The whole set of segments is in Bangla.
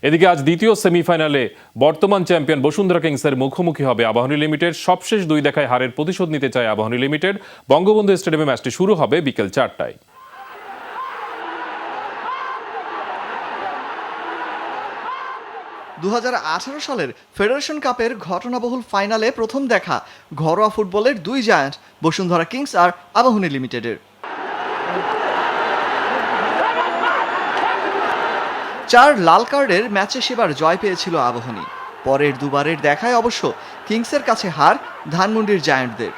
এদিকে আজ দ্বিতীয় সেমিফাইনালে বর্তমান চ্যাম্পিয়ন বসুন্ধরা কিংসের মুখোমুখি হবে আবাহনী লিমিটেড। সবশেষ 2 দেখায় হারের প্রতিশোধ নিতে চায় আবাহনী লিমিটেড। বঙ্গবন্ধু স্টেডিয়ামে ম্যাচটি শুরু হবে বিকেল 4টায়। সালের ফেডারেশন কাপের ঘটনাবহুল ফাইনালে প্রথম দেখা ঘরোয়া ফুটবলের 2 জায়ান্ট বসুন্ধরা কিংস আর আবাহনী লিমিটেডের। 4 লাল কার্ডের ম্যাচে সেবার জয় পেয়েছিল আবাহনী। পরের দুবারের দেখায় অবশ্য কিংসের কাছে হার ধানমন্ডির জায়ান্টদের।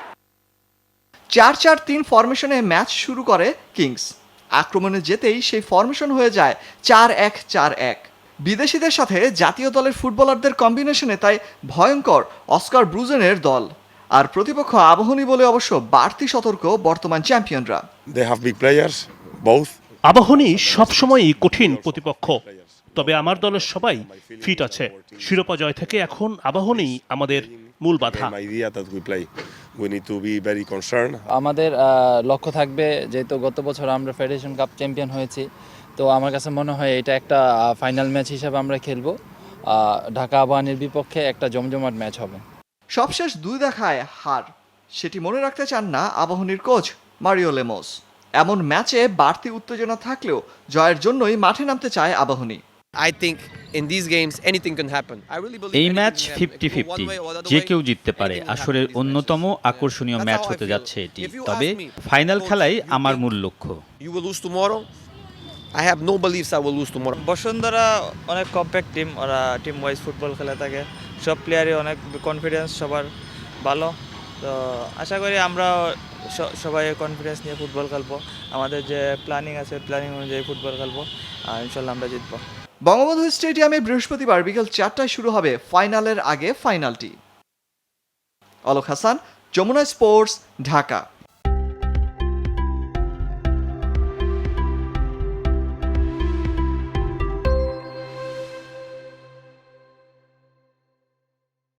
4-4-3 ফরমেশনে ম্যাচ শুরু করে কিংস। আক্রমণে যেতেই সেই ফরমেশন হয়ে যায় 4-1-4-1। বিদেশিদের সাথে জাতীয় দলের ফুটবলারদের কম্বিনেশনে তাই ভয়ঙ্কর অস্কার ব্রুজেনের দল। আর প্রতিপক্ষ আবাহনী বলে অবশ্য বাড়তি সতর্ক বর্তমান চ্যাম্পিয়নরা। They have big players, both. Abahani সবসময়ই কঠিন প্রতিপক্ষ, তবে আমার দলের সবাই ফিট আছে। শিরোপা জয় থেকে এখন আবাহনী আমাদের মূল বাধা। Same idea that we play. We need to be very concerned. আমাদের লক্ষ্য থাকবে, যেহেতু গত বছর আমরা ফেডারেশন কাপ চ্যাম্পিয়ন হয়েছি, তো আমার কাছে মনে হয় এটা একটা ফাইনাল ম্যাচ হিসাবে আমরা খেলবো। ঢাকা আবাহনীর বিপক্ষে একটা জমজমাট ম্যাচ হবে। সবশেষ 2 দেখায় হার, সেটি মনে রাখতে চান না আবাহনীর কোচ মারিও লেমোস। এমন ম্যাচে বাড়তি উত্তেজনা থাকলেও জয়ের জন্যই মাঠে নামতে চায় Abahani. I think in these games anything can happen. I really believe এই anything match can happen. 50-50, One way or the other যে way, কেউ জিততে পারে। anything can happen আসরের in these অন্যতম matches. আকর্ষণীয় That's ম্যাচ how I হতে feel. যাচ্ছে এটি। If you তবে ask me, ফাইনাল coach, খেলাই you আমার think মূল লক্ষ্য। You will lose tomorrow. I have no beliefs I will lose tomorrow. Bashundhara অনেক কম্প্যাক্ট টিম, ওরা টিম ওয়াইজ ফুটবল খেলে থাকে। সব প্লেয়ারই অনেক কনফিডেন্স সবার ভালো। তো আশা করি আমরা সবাই কনফিডেন্স নিয়ে ফুটবল খেলবো। আমাদের যে প্ল্যানিং আছে প্ল্যানিং অনুযায়ী ফুটবল খেলবো আর ইনশাল্লাহ আমরা জিতবো। বঙ্গবন্ধু স্টেডিয়ামে বৃহস্পতিবার বিকেল 4টায় শুরু হবে ফাইনালের আগে ফাইনালটি। অলক হাসান, যমুনা স্পোর্টস, ঢাকা।